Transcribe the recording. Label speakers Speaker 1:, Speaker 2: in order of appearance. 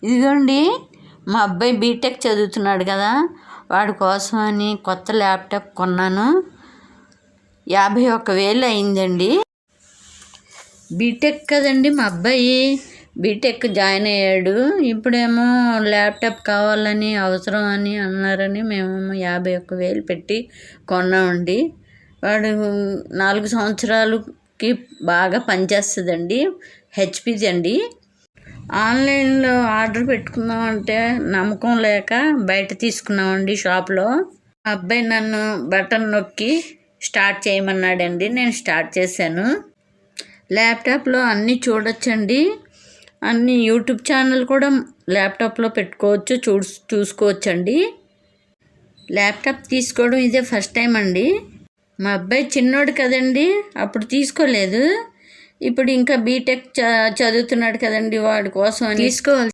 Speaker 1: ఇదిగోండి మా అబ్బాయి బీటెక్ చదువుతున్నాడు కదా, వాడి కోసం అని కొత్త ల్యాప్టాప్ కొన్నాను. 51,000 అయిందండి. బీటెక్ కదండి మా అబ్బాయి, బీటెక్ జాయిన్ అయ్యాడు. ఇప్పుడేమో ల్యాప్టాప్ కావాలని అవసరం అని అన్నారని మేము 51,000 పెట్టి కొన్నామండి. వాడు 4 సంవత్సరాలకి బాగా పనిచేస్తుందండి. హెచ్పిది అండి. ఆన్లైన్లో ఆర్డర్ పెట్టుకుందామంటే నమ్మకం లేక బయట తీసుకున్నామండి షాప్లో. మా అబ్బాయి నన్ను బటన్ నొక్కి స్టార్ట్ చేయమన్నాడండి. నేను స్టార్ట్ చేశాను. ల్యాప్టాప్లో అన్నీ చూడొచ్చండి. అన్ని యూట్యూబ్ ఛానల్ కూడా ల్యాప్టాప్లో పెట్టుకోవచ్చు, చూసుకోవచ్చండి. ల్యాప్టాప్ తీసుకోవడం ఇదే ఫస్ట్ టైం అండి. మా అబ్బాయి చిన్నోడు కదండి, అప్పుడు తీసుకోలేదు. ఇప్పుడు ఇంకా బీటెక్ చదువుతున్నాడు కదండి, వాడి కోసం తీసుకోవాలి.